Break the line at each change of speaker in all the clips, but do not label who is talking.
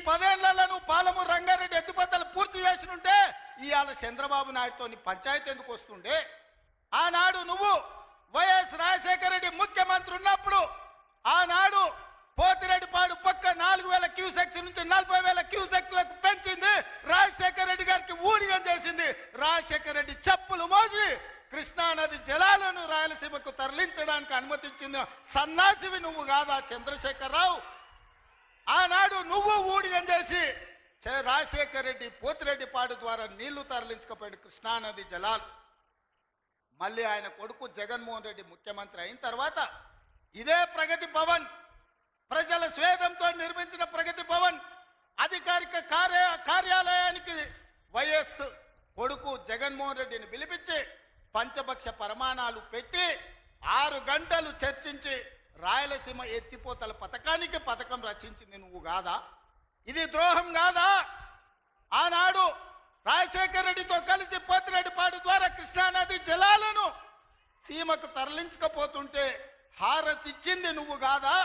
10 ఏళ్లలో నువ్వు పాలమూరు రంగారెడ్డి ఎత్తిపోతలు పూర్తి చేసినుంటే ఇవాళ చంద్రబాబు నాయుడుతోని పంచాయతీ ఎందుకు వస్తుండే? ఆనాడు నువ్వు వైఎస్ రాజశేఖర రెడ్డి ముఖ్యమంత్రి ఉన్నప్పుడు ఆనాడు పోతిరెడ్డిపాడు పక్క 4000 క్యూసెక్స్ నుంచి 40,000 క్యూసెక్లకు పెంచింది. రాజశేఖర రెడ్డి గారికి ఊడిగం చేసింది. రాజశేఖర రెడ్డి చెప్పులు మోసి కృష్ణానది జలాలను రాయలసీమకు తరలించడానికి అనుమతించింది సన్నాసివి నువ్వు కాదా చంద్రశేఖరరావు? ఆనాడు నువ్వు ఊడిగం చేసి రాజశేఖర రెడ్డి పోతిరెడ్డిపాడు ద్వారా నీళ్లు తరలించకపోయాడు కృష్ణానది జలాలు. మళ్ళీ ఆయన కొడుకు జగన్మోహన్ రెడ్డి ముఖ్యమంత్రి అయిన తర్వాత ఇదే ప్రగతి భవన్, ప్రజల స్వేదంతో నిర్మించిన ప్రగతి భవన్ అధికారిక కార్యాలయానికి వైఎస్ కొడుకు జగన్మోహన్ రెడ్డిని పిలిపించి పంచపక్ష ప్రమాణాలు పెట్టి 6 గంటలు చర్చించి రాయలసీమ ఎత్తిపోతల పథకానికి పథకం రచించింది నువ్వు కాదా? ఇది ద్రోహం కాదా? ఆనాడు రాజశేఖర రెడ్డితో కలిసి పోతిరెడ్డిపాడు ద్వారా కృష్ణానది జలాలను సీమకు తరలించకపోతుంటే హారతిచ్చింది నువ్వు కాదా?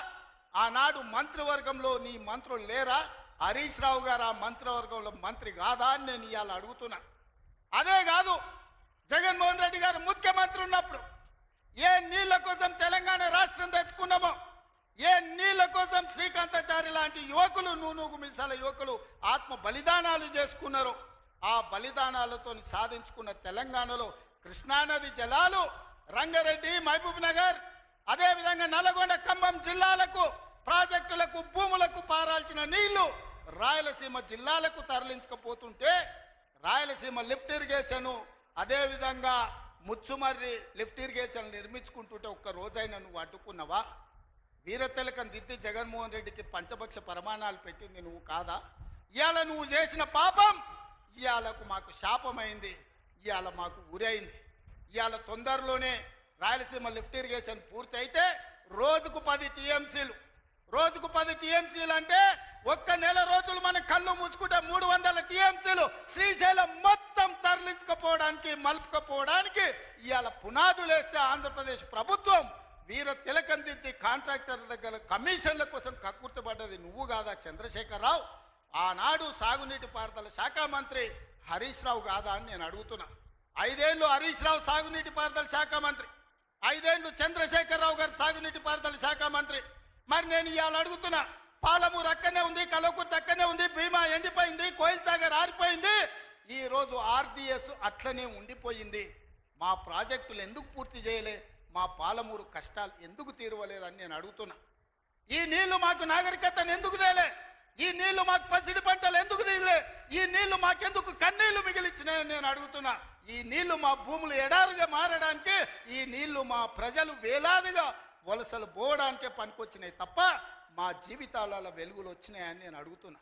ఆనాడు మంత్రివర్గంలో నీ మంత్రులు లేరా? హరీష్ రావు గారు ఆ మంత్రివర్గంలో మంత్రి కాదా అని నేను ఇవాళ అడుగుతున్నా. అదే కాదు, జగన్మోహన్ రెడ్డి గారు ముఖ్యమంత్రి ఉన్నప్పుడు ఏ నీళ్ల కోసం తెలంగాణ రాష్ట్రం తెచ్చుకున్నామో, ఏ నీళ్ల కోసం శ్రీకాంతాచారి లాంటి యువకులు, నూనూగు మిసాల యువకులు ఆత్మ బలిదానాలు చేసుకున్నారు. ఆ బలిదానాలతో సాధించుకున్న తెలంగాణలో కృష్ణానది జలాలు రంగారెడ్డి, మహబూబ్ నగర్, అదేవిధంగా నల్గొండ, ఖమ్మం జిల్లాలకు ప్రాజెక్టులకు భూములకు పారాల్సిన నీళ్లు రాయలసీమ జిల్లాలకు తరలించకపోతుంటే రాయలసీమ లిఫ్ట్ ఇరిగేషన్, అదేవిధంగా ముచ్చుమర్రి లిఫ్ట్ ఇరిగేషన్ నిర్మించుకుంటుంటే ఒక్క రోజైనా నువ్వు అడ్డుకున్నావా? వీరతిలకం దిద్ది జగన్మోహన్ రెడ్డికి పంచపక్ష ప్రమాణాలు పెట్టింది నువ్వు కాదా? ఇవాళ నువ్వు చేసిన పాపం ఇవాళకు మాకు శాపమైంది, ఇవాళ మాకు ఉరైంది. ఇవాళ తొందరలోనే రాయలసీమ లిఫ్ట్ ఇరిగేషన్ పూర్తి అయితే రోజుకు 10 టీఎంసీలు, రోజుకు 10 టీఎంసీలు అంటే ఒక్క నెల రోజులు మనం కళ్ళు మూసుకుంటే 300 టీఎంసీలు శ్రీశైలం మొత్తం తరలించకపోవడానికి, మలుపుకపోవడానికి ఇవాళ పునాదులు వేస్తే ఆంధ్రప్రదేశ్ ప్రభుత్వం వీర తిలకం దిద్ది కాంట్రాక్టర్ దగ్గర కమిషన్ల కోసం కక్కుర్తిపడ్డది నువ్వు కాదా చంద్రశేఖరరావు? ఆనాడు సాగునీటి పారుదల శాఖ మంత్రి హరీష్ రావు కాదా అని నేను అడుగుతున్నా. 5 ఏళ్ళు హరీష్ రావు సాగునీటి పారుదల శాఖ మంత్రి, 5 ఏళ్ళు చంద్రశేఖరరావు గారు సాగునీటి పారుదల శాఖ మంత్రి. మరి నేను ఇవాళ అడుగుతున్నా, పాలమూరు అక్కడనే ఉంది, కల్వకుర్తి అక్కడనే ఉంది, భీమా ఎండిపోయింది, కోయిల్ సాగర్ ఆరిపోయింది, ఈ రోజు ఆర్డీఎస్ అట్లనే ఉండిపోయింది. మా ప్రాజెక్టులు ఎందుకు పూర్తి చేయలే? మా పాలమూరు కష్టాలు ఎందుకు తీరవలేదని నేను అడుగుతున్నా. ఈ నీళ్లు మాకు నాగరికతను ఎందుకు తేలే? ఈ నీళ్లు మాకు పసిడి పంటలు ఎందుకు తీయలే? ఈ నీళ్లు మాకెందుకు కన్నీళ్లు మిగిలిచ్చినాయని నేను అడుగుతున్నా. ఈ నీళ్లు మా భూములు ఎడారుగా మారడానికి, ఈ నీళ్లు మా ప్రజలు వేలాదిగా వలసలు పోవడానికే పనికొచ్చినాయి తప్ప మా జీవితాలలో వెలుగులు వచ్చినాయని నేను అడుగుతున్నా.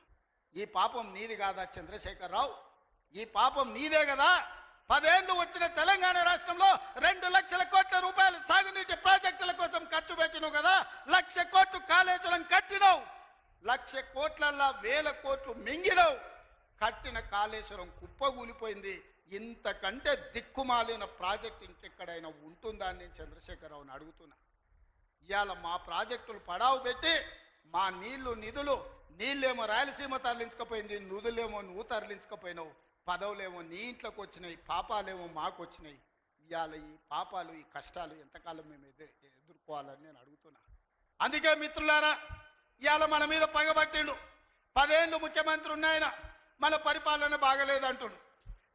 ఈ పాపం నీది కాదా చంద్రశేఖరరావు? ఈ పాపం నీదే కదా? 10 ఏళ్ళు వచ్చిన తెలంగాణ రాష్ట్రంలో 2 లక్షల కోట్ల రూపాయలు సాగునీటి ప్రాజెక్టుల కోసం ఖర్చు పెట్టినావు కదా. 1,00,000 కోట్లు కాళేశ్వరం కట్టినావు, 1,00,000 కోట్లల్లా 1,000 కోట్లు మింగినావు. కట్టిన కాళేశ్వరం కుప్పగూలిపోయింది. ఇంతకంటే దిక్కుమాలిన ప్రాజెక్ట్ ఇంకెక్కడైనా ఉంటుందా అని నేను చంద్రశేఖరరావుని అడుగుతున్నా. ఇవాళ మా ప్రాజెక్టులు పడావు పెట్టి మా నిధులు నీళ్ళేమో రాయలసీమ తరలించకపోయింది, నిధులేమో నువ్వు తరలించకపోయినావు, పదవులేమో నీ ఇంట్లోకి వచ్చినాయి, పాపాలేమో మాకు వచ్చినాయి. ఇవాళ ఈ పాపాలు, ఈ కష్టాలు ఎంతకాలం మేము ఎదుర్కోవాలని నేను అడుగుతున్నా. అందుకే మిత్రులారా, ఇవాళ మన మీద పగబట్టిండు. 10 ఏళ్ళు ముఖ్యమంత్రి ఉన్నాయన, మన పరిపాలన బాగలేదంటుండు.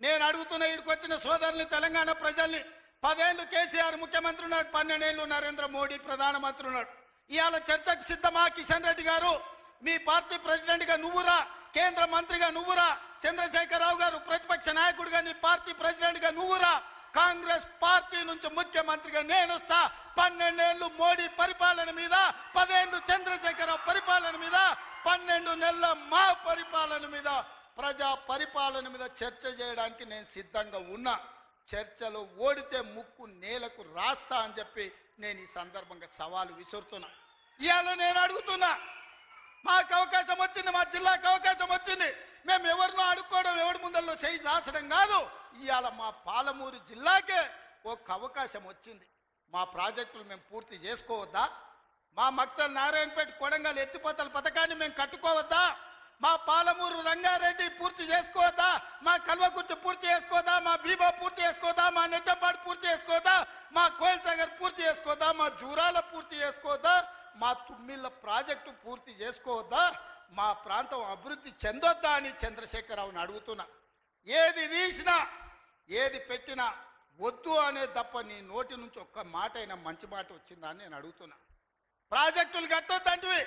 నేను అడుగుతున్న ఇక్కడికి వచ్చిన సోదరుని, తెలంగాణ ప్రజల్ని, 10 ఏళ్ళు కేసీఆర్ ముఖ్యమంత్రి ఉన్నాడు, 12 ఏళ్ళు నరేంద్ర మోడీ ప్రధానమంత్రి ఉన్నాడు. ఇవాళ చర్చకు సిద్ధమా? కిషన్ రెడ్డి గారు మీ పార్టీ ప్రెసిడెంట్గా నువ్వురా, కేంద్ర మంత్రిగా నువ్వురా, చంద్రశేఖరరావు గారు ప్రతిపక్ష నాయకుడిగా నీ పార్టీ ప్రెసిడెంట్గా నువ్వురా, కాంగ్రెస్ పార్టీ నుంచి ముఖ్యమంత్రిగా నేను వస్తా. 12 ఏళ్ళు మోడీ పరిపాలన మీద, 10 ఏళ్ళు చంద్రశేఖరరావు పరిపాలన మీద, 12 నెలల మా పరిపాలన మీద, ప్రజా పరిపాలన మీద చర్చ చేయడానికి నేను సిద్ధంగా ఉన్నా. చర్చలో ఓడితే ముక్కు నేలకు రాస్తా అని చెప్పి నేను ఈ సందర్భంగా సవాలు విసురుతున్నా. ఇవాళ నేను అడుగుతున్నా, మాకు అవకాశం వచ్చింది, మా జిల్లాకు అవకాశం వచ్చింది, మేము ఎవరినో అడుక్కోవడం, ఎవరి ముందల్లో చేయి దాచడం కాదు. ఇవాళ మా పాలమూరు జిల్లాకే ఒక అవకాశం వచ్చింది. మా ప్రాజెక్టులు మేము పూర్తి చేసుకోవద్దా? మా మక్తల్ నారాయణపేట కొడంగల్ ఎత్తిపోతల పథకాన్ని మేము కట్టుకోవద్దా? మా పాలమూరు రంగారెడ్డి పూర్తి చేసుకోవద్దా, మా కల్వకుర్తి పూర్తి చేసుకోదా, మా బీబా పూర్తి చేసుకోదా, మా నెట్టంపాడు పూర్తి చేసుకోదా, మా కోయిల్ సాగర్ పూర్తి చేసుకోదా, మా జూరాల పూర్తి చేసుకోవద్దా, మా తుమ్మిళ్ళ ప్రాజెక్టు పూర్తి చేసుకోవద్దా, మా ప్రాంతం అభివృద్ధి చెందొద్దా అని చంద్రశేఖరరావుని అడుగుతున్నా. ఏది తీసినా ఏది పెట్టినా వద్దు అనే తప్ప నీ నోటి నుంచి ఒక్క మాట అయినా మంచి మాట వచ్చిందా అని నేను అడుగుతున్నా. ప్రాజెక్టులు కట్టొద్దంటివి,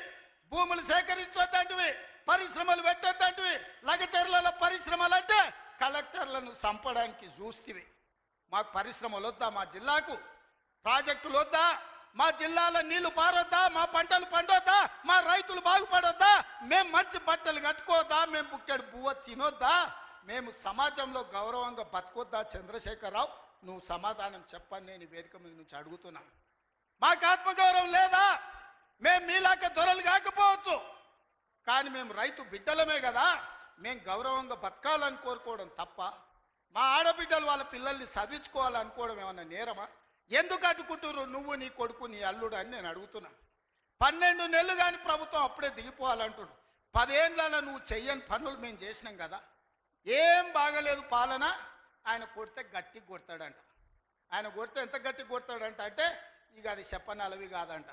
భూములు సేకరించొద్దంటివి, పరిశ్రమలు పెట్టొద్దంటివి, లగచర్లలో పరిశ్రమలు అంటే కలెక్టర్లను చంపడానికి చూస్తేవి. మాకు పరిశ్రమలు వద్దా, మా జిల్లాకు ప్రాజెక్టులు వద్దా, మా జిల్లాలో నీళ్లు పారొద్దా, మా పంటలు పండొద్దా, మా రైతులు బాగుపడొద్దా, మేము మంచి బట్టలు కట్టుకోవద్దా, మేము బుక్కెడు బువ్వ తినొద్దా, మేము సమాజంలో గౌరవంగా బతకొద్దా? చంద్రశేఖరరావు, నువ్వు సమాధానం చెప్పని నేను వేదిక మీద నుంచి అడుగుతున్నా. మాకు ఆత్మగౌరవం లేదా? మేము మీలాక దొరలు కాకపోవచ్చు, కానీ మేము రైతు బిడ్డలమే కదా, మేము గౌరవంగా బతకాలని కోరుకోవడం తప్ప మా ఆడబిడ్డలు వాళ్ళ పిల్లల్ని చదివించుకోవాలనుకోవడం ఏమన్నా నేరమా? ఎందుకు అడ్డుకుంటున్నారు నువ్వు, నీ కొడుకు, నీ అల్లుడు అని నేను అడుగుతున్నా. 12 నెలలు కానీ ప్రభుత్వం అప్పుడే దిగిపోవాలంటున్నాడు. 10 ఏళ్ళలో నువ్వు చెయ్యని పనులు మేము చేసినాం కదా. ఏం బాగలేదు పాలన. ఆయన కొడితే గట్టి కొడతాడంట. ఆయన కొడితే ఎంత గట్టి కొడతాడంట అంటే ఇక అది చెప్పనలవి కాదంట.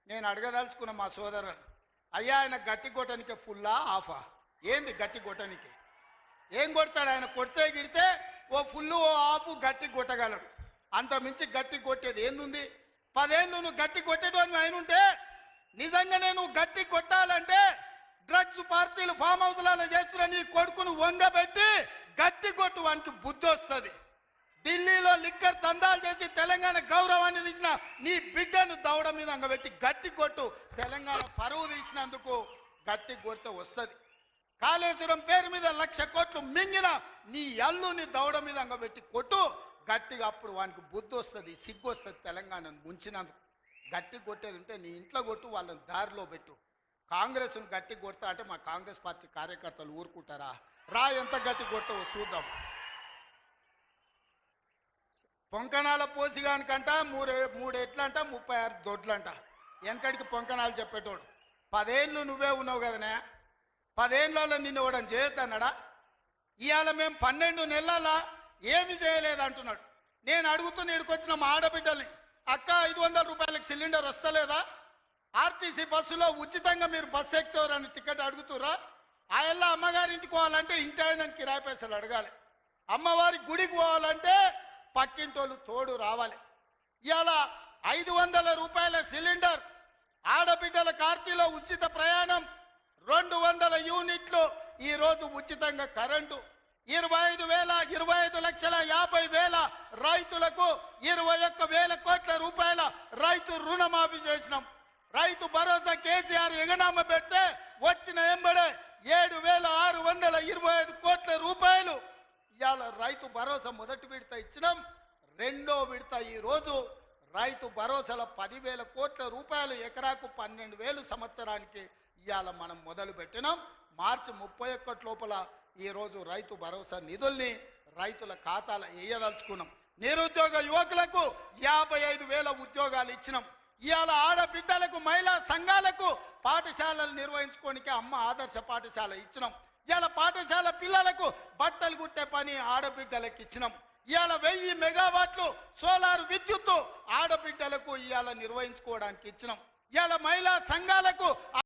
నేను అడగదలుచుకున్న మా సోదరుడు, అయ్యా ఆయన గట్టి కొట్టడానికి ఫుల్లా ఆఫా? ఏంది గట్టి కొట్టడానికి? ఏం కొడతాడు ఆయన? కొడితే గిడితే ఓ ఫుల్లు ఓ ఆఫ్ గట్టి కొట్టగలడు, అంత మించి గట్టి కొట్టేది ఏందుంది? 10 ఏళ్ళు నువ్వు గట్టి కొట్టేటోని ఆయన ఉంటే, నిజంగానే నువ్వు గట్టి కొట్టాలంటే డ్రగ్స్ పార్టీలు ఫామ్ హౌస్లలో చేస్తున్న నీ కొడుకును వంగబెట్టి గట్టి కొట్టు, వానికి బుద్ధి వస్తుంది. ఢిల్లీలో లిక్కర్ దందాలు చేసి తెలంగాణ గౌరవాన్ని తీసిన నీ బిడ్డను దవడ మీద అంగబెట్టి గట్టి కొట్టు. తెలంగాణ పరువు తీసినందుకు గట్టి కొడితే వస్తుంది. కాళేశ్వరం పేరు మీద 1,00,000 కోట్లు మింగిన నీ అల్లుని దవడ మీద అంగబెట్టి కొట్టు గట్టిగా, అప్పుడు వానికి బుద్ధి వస్తుంది, సిగ్గు వస్తుంది. తెలంగాణను ముంచినందుకు గట్టి కొట్టేది ఉంటే నీ ఇంట్లో కొట్టు, వాళ్ళని దారిలో పెట్టు. కాంగ్రెస్ను గట్టి కొడతా అంటే మా కాంగ్రెస్ పార్టీ కార్యకర్తలు ఊరుకుంటారా? రా, ఎంత గట్టి కొడతావో చూద్దాం. పొంకణాల పోసిగానికంట 3 ఎట్లంట 36 దొడ్లంట. వెనకడికి పొంకణాలు చెప్పేటోడు. 10 ఏళ్ళు నువ్వే ఉన్నావు కదనే, 10 ఏళ్ళలో నిన్ను ఇవ్వడం చేయొద్దన్నాడా? ఇవాళ మేము 12 నెలల ఏమి చేయలేదు అంటున్నాడు. నేను అడుగుతున్న ఇక్కడికొచ్చిన మా ఆడబిడ్డల్ని, అక్క 500 రూపాయలకు సిలిండర్ వస్తలేదా? ఆర్టీసీ బస్సులో ఉచితంగా మీరు బస్సు ఎక్కుతారని టికెట్ అడుగుతురా? ఆయల్లా అమ్మగారింటికి పోవాలంటే ఇంటి ఆయన కిరాయి పైసలు అడగాలి. అమ్మవారి గుడికి పోవాలంటే పక్కింటోళ్ళు తోడు రావాలి. ఇవాళ 500 రూపాయల సిలిండర్, ఆడబిడ్డల కార్తీలో ఉచిత ప్రయాణం, 200 యూనిట్లు ఈరోజు ఉచితంగా కరెంటు, 25,50,000 రైతులకు 21,000 కోట్ల రూపాయల రైతు రుణమాఫీ చేసినాం. రైతు భరోసా కేసీఆర్ ఎగనామ పెడితే వచ్చిన ఎంబడే 7,625 కోట్ల రూపాయలు ఇవాళ రైతు భరోసా మొదటి విడత ఇచ్చినాం. రెండో విడత ఈరోజు రైతు భరోసాల 10,000 కోట్ల రూపాయలు, ఎకరాకు 12,000 సంవత్సరానికి ఇవాళ మనం మొదలు పెట్టినాం. మార్చి 31 లోపల ఈరోజు రైతు భరోసా నిధుల్ని రైతుల ఖాతాలో వేయదలుచుకున్నాం. నిరుద్యోగ యువకులకు 55,000 ఉద్యోగాలు ఇచ్చినాం. ఇవాళ ఆడబిడ్డలకు, మహిళా సంఘాలకు పాఠశాలలు నిర్వహించుకోనికి అమ్మ ఆదర్శ పాఠశాల ఇచ్చినాం. ఇవాళ పాఠశాల పిల్లలకు బట్టలు కుట్టే పని ఆడబిడ్డలకు ఇచ్చినాం. ఇవాళ 1000 మెగావాట్లు సోలార్ విద్యుత్తు ఆడబిడ్డలకు ఇవాళ నిర్వహించుకోవడానికి ఇచ్చినాం. ఇవాళ మహిళా సంఘాలకు